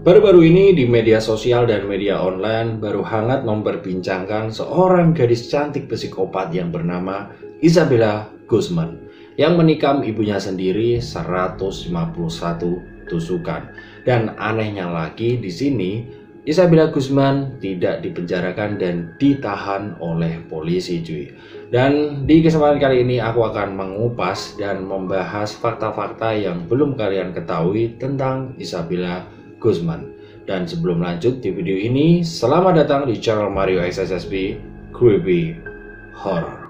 Baru-baru ini di media sosial dan media online baru hangat memperbincangkan seorang gadis cantik psikopat yang bernama Isabella Guzman yang menikam ibunya sendiri 151 tusukan. Dan anehnya lagi di sini Isabella Guzman tidak dipenjarakan dan ditahan oleh polisi cuy. Dan di kesempatan kali ini aku akan mengupas dan membahas fakta-fakta yang belum kalian ketahui tentang Isabella Guzman. Dan sebelum lanjut di video ini, selamat datang di channel Mario XSSB Creepy Horror.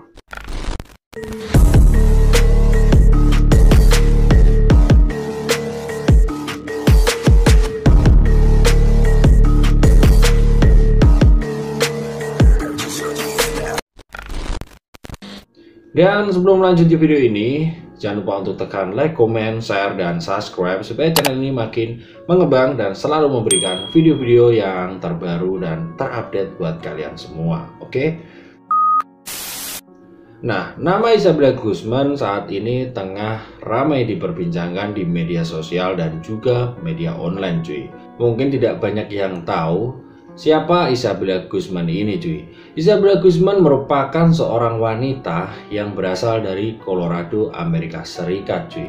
Dan sebelum lanjut di video ini, jangan lupa untuk tekan like, comment, share, dan subscribe supaya channel ini makin mengembang dan selalu memberikan video-video yang terbaru dan terupdate buat kalian semua. Oke? Nah, nama Isabella Guzman saat ini tengah ramai diperbincangkan di media sosial dan juga media online cuy. Mungkin tidak banyak yang tahu siapa Isabella Guzman ini cuy. Isabella Guzman merupakan seorang wanita yang berasal dari Colorado, Amerika Serikat cuy,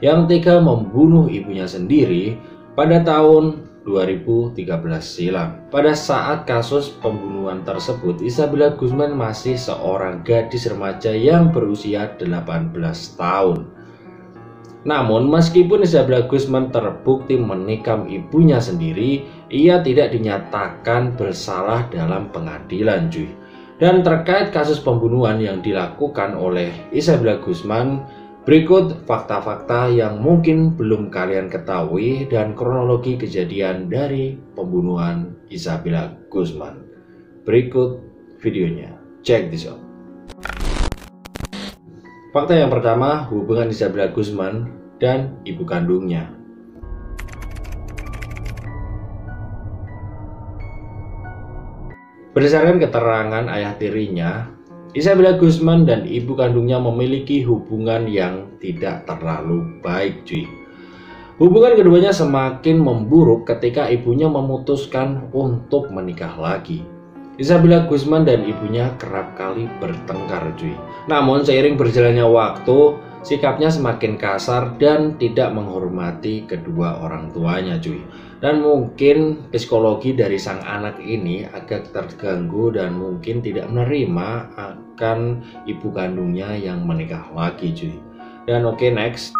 yang tega membunuh ibunya sendiri pada tahun 2013 silam. Pada saat kasus pembunuhan tersebut, Isabella Guzman masih seorang gadis remaja yang berusia 18 tahun. Namun meskipun Isabella Guzman terbukti menikam ibunya sendiri, ia tidak dinyatakan bersalah dalam pengadilan cuy. Dan terkait kasus pembunuhan yang dilakukan oleh Isabella Guzman, berikut fakta-fakta yang mungkin belum kalian ketahui dan kronologi kejadian dari pembunuhan Isabella Guzman. Berikut videonya, check this out. Fakta yang pertama, hubungan Isabella Guzman dan ibu kandungnya. Berdasarkan keterangan ayah tirinya, Isabella Guzman dan ibu kandungnya memiliki hubungan yang tidak terlalu baik cuy. Hubungan keduanya semakin memburuk ketika ibunya memutuskan untuk menikah lagi. Isabella Guzman dan ibunya kerap kali bertengkar cuy. Namun seiring berjalannya waktu, sikapnya semakin kasar dan tidak menghormati kedua orang tuanya cuy. Dan mungkin psikologi dari sang anak ini agak terganggu dan mungkin tidak menerima akan ibu kandungnya yang menikah lagi cuy. Dan oke, next.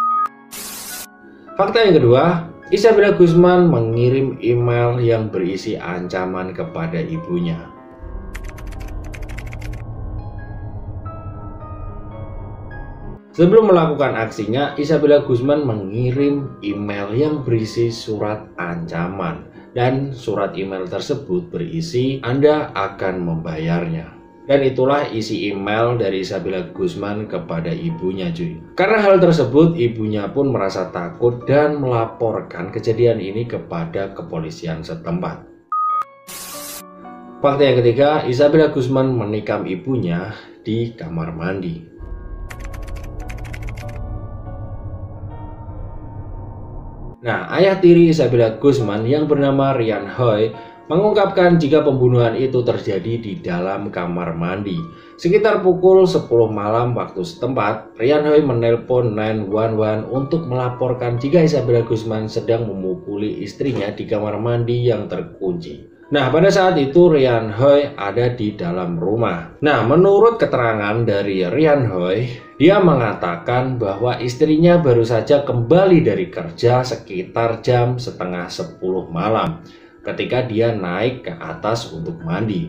Fakta yang kedua, Isabella Guzman mengirim email yang berisi ancaman kepada ibunya. Sebelum melakukan aksinya, Isabella Guzman mengirim email yang berisi surat ancaman. Dan surat email tersebut berisi, "Anda akan membayarnya." Dan itulah isi email dari Isabella Guzman kepada ibunya cuy. Karena hal tersebut, ibunya pun merasa takut dan melaporkan kejadian ini kepada kepolisian setempat. Fakta yang ketiga, Isabella Guzman menikam ibunya di kamar mandi. Nah, ayah tiri Isabella Guzman yang bernama Ryan Hoy mengungkapkan jika pembunuhan itu terjadi di dalam kamar mandi. Sekitar pukul 10 malam waktu setempat, Ryan Hoy menelpon 911 untuk melaporkan jika Isabella Guzman sedang memukuli istrinya di kamar mandi yang terkunci. Nah, pada saat itu Ryan Hoy ada di dalam rumah. Nah, menurut keterangan dari Ryan Hoy, dia mengatakan bahwa istrinya baru saja kembali dari kerja sekitar jam setengah 10 malam ketika dia naik ke atas untuk mandi.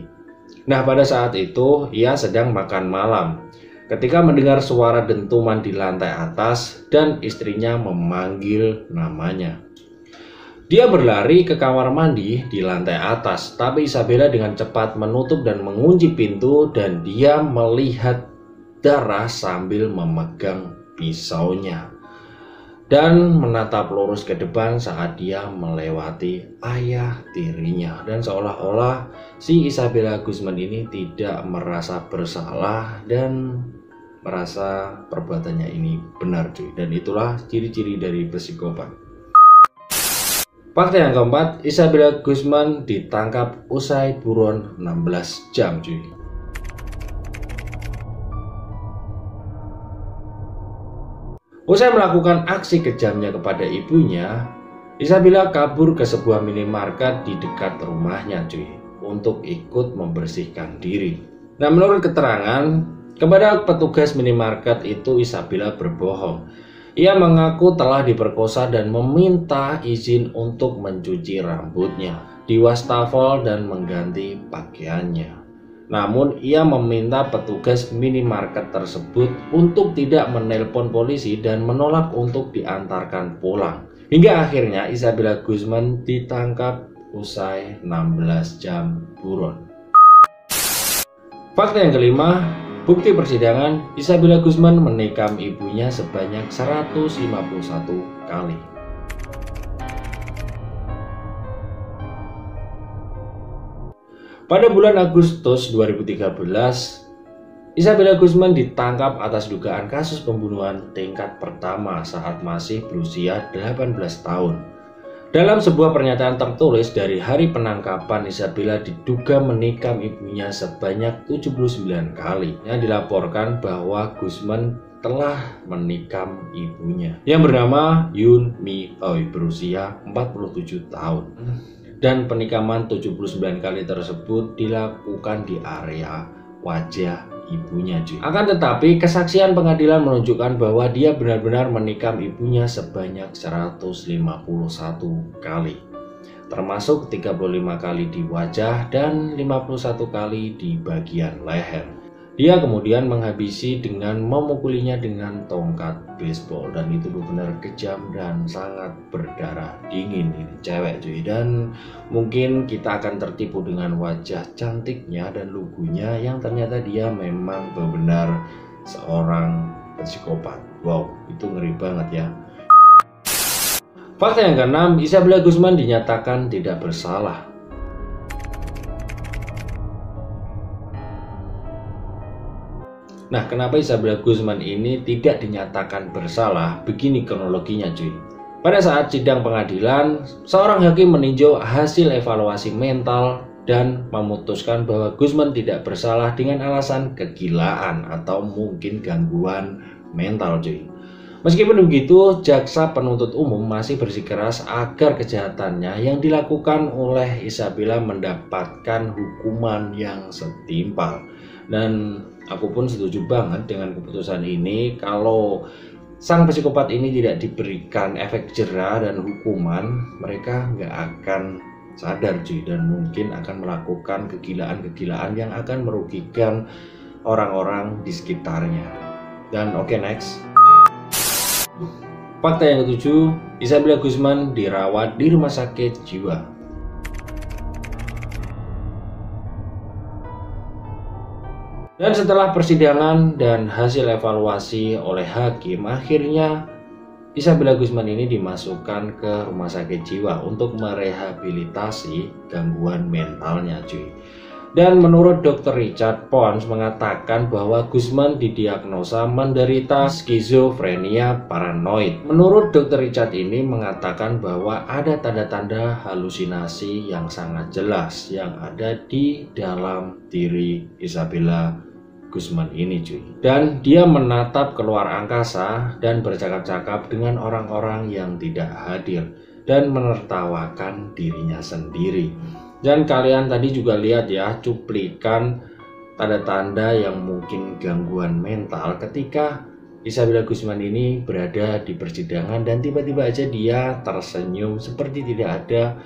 Nah, pada saat itu ia sedang makan malam ketika mendengar suara dentuman di lantai atas dan istrinya memanggil namanya. Dia berlari ke kamar mandi di lantai atas, tapi Isabella dengan cepat menutup dan mengunci pintu dan dia melihat darah sambil memegang pisaunya dan menatap lurus ke depan saat dia melewati ayah tirinya. Dan seolah-olah si Isabella Guzman ini tidak merasa bersalah dan merasa perbuatannya ini benar cuy. Dan itulah ciri-ciri dari psikopat. Fakta yang keempat, Isabella Guzman ditangkap usai buron 16 jam cuy. Usai melakukan aksi kejamnya kepada ibunya, Isabella kabur ke sebuah minimarket di dekat rumahnya cuy untuk ikut membersihkan diri. Nah, menurut keterangan kepada petugas minimarket itu, Isabella berbohong. Ia mengaku telah diperkosa dan meminta izin untuk mencuci rambutnya, diwastafel dan mengganti pakaiannya. Namun ia meminta petugas minimarket tersebut untuk tidak menelpon polisi dan menolak untuk diantarkan pulang. Hingga akhirnya Isabella Guzman ditangkap usai 16 jam buron. Fakta yang kelima, bukti persidangan, Isabella Guzman menikam ibunya sebanyak 151 kali. Pada bulan Agustus 2013, Isabella Guzman ditangkap atas dugaan kasus pembunuhan tingkat pertama saat masih berusia 18 tahun. Dalam sebuah pernyataan tertulis dari hari penangkapan, Isabella diduga menikam ibunya sebanyak 79 kali. Yang dilaporkan bahwa Guzman telah menikam ibunya yang bernama Yoon Mi Oi berusia 47 tahun. Dan penikaman 79 kali tersebut dilakukan di area wajah ibunya cuy. Akan tetapi kesaksian pengadilan menunjukkan bahwa dia benar-benar menikam ibunya sebanyak 151 kali, termasuk 35 kali di wajah dan 51 kali di bagian leher. Dia kemudian menghabisi dengan memukulinya dengan tongkat baseball, dan itu benar-benar kejam dan sangat berdarah dingin ini cewek cuy. Dan mungkin kita akan tertipu dengan wajah cantiknya dan lugunya yang ternyata dia memang benar-benar seorang psikopat. Wow, itu ngeri banget ya. Fakta yang keenam, Isabella Guzman dinyatakan tidak bersalah. Nah, kenapa Isabella Guzman ini tidak dinyatakan bersalah? Begini kronologinya cuy. Pada saat sidang pengadilan, seorang hakim meninjau hasil evaluasi mental dan memutuskan bahwa Guzman tidak bersalah dengan alasan kegilaan atau mungkin gangguan mental cuy. Meskipun begitu, jaksa penuntut umum masih bersikeras agar kejahatannya yang dilakukan oleh Isabella mendapatkan hukuman yang setimpal. Dan aku pun setuju banget dengan keputusan ini. Kalau sang psikopat ini tidak diberikan efek jera dan hukuman, mereka nggak akan sadar cuy, dan mungkin akan melakukan kegilaan-kegilaan yang akan merugikan orang-orang di sekitarnya. Dan oke, next. Fakta yang ketujuh, Isabella Guzman dirawat di rumah sakit jiwa. Dan setelah persidangan dan hasil evaluasi oleh hakim, akhirnya Isabella Guzman ini dimasukkan ke rumah sakit jiwa untuk merehabilitasi gangguan mentalnya cuy. Dan menurut Dr. Richard Pons mengatakan bahwa Guzman didiagnosa menderita skizofrenia paranoid. Menurut Dr. Richard ini mengatakan bahwa ada tanda-tanda halusinasi yang sangat jelas yang ada di dalam diri Isabella Guzman ini cuy. Dan dia menatap keluar angkasa dan bercakap-cakap dengan orang-orang yang tidak hadir dan menertawakan dirinya sendiri. Dan kalian tadi juga lihat ya cuplikan tanda-tanda yang mungkin gangguan mental ketika Isabella Guzman ini berada di persidangan dan tiba-tiba aja dia tersenyum seperti tidak ada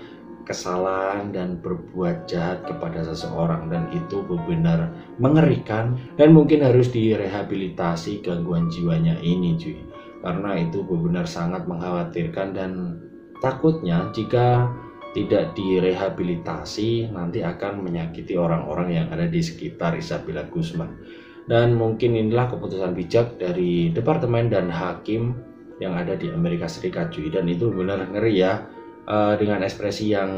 kesalahan dan berbuat jahat kepada seseorang, dan itu benar-benar mengerikan dan mungkin harus direhabilitasi gangguan jiwanya ini cuy, karena itu benar-benar sangat mengkhawatirkan dan takutnya jika tidak direhabilitasi nanti akan menyakiti orang-orang yang ada di sekitar Isabella Guzman. Dan mungkin inilah keputusan bijak dari departemen dan hakim yang ada di Amerika Serikat cuy, dan itu benar ngeri ya. Dengan ekspresi yang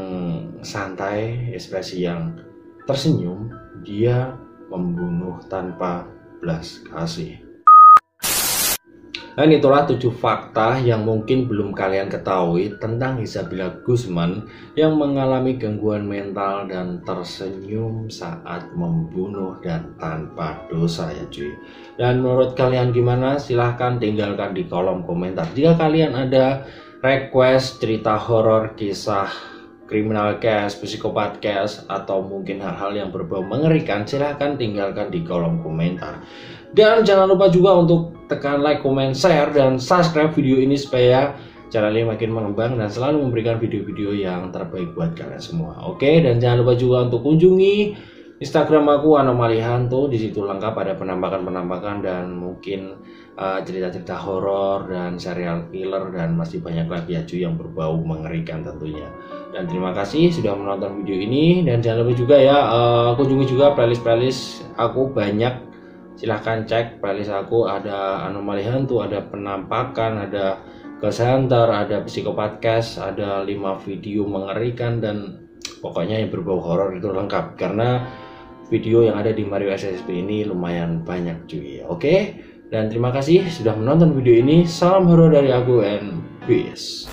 santai, ekspresi yang tersenyum, dia membunuh tanpa belas kasih. Dan itulah 7 fakta yang mungkin belum kalian ketahui tentang Isabella Guzman yang mengalami gangguan mental dan tersenyum saat membunuh dan tanpa dosa ya cuy. Dan menurut kalian gimana? Silahkan tinggalkan di kolom komentar. Jika kalian ada request cerita horor, kisah kriminal case, psikopat case, atau mungkin hal-hal yang berbau mengerikan, silahkan tinggalkan di kolom komentar. Dan jangan lupa juga untuk tekan like, comment, share, dan subscribe video ini supaya channel ini makin mengembang dan selalu memberikan video-video yang terbaik buat kalian semua. Oke, dan jangan lupa juga untuk kunjungi Instagram aku Anomali Hantu. Di situ lengkap ada penampakan-penampakan dan mungkin cerita-cerita horor dan serial killer dan masih banyak lagi ya cuy yang berbau mengerikan tentunya. Dan terima kasih sudah menonton video ini, dan jangan lupa juga ya kunjungi juga playlist aku banyak. Silahkan cek playlist aku, ada Anomali Hantu, ada penampakan, ada ghost hunter, ada psikopat case, ada 5 video mengerikan, dan pokoknya yang berbau horor itu lengkap karena video yang ada di Mario SSP ini lumayan banyak cuy. Oke, dan terima kasih sudah menonton video ini. Salam horor dari aku and peace.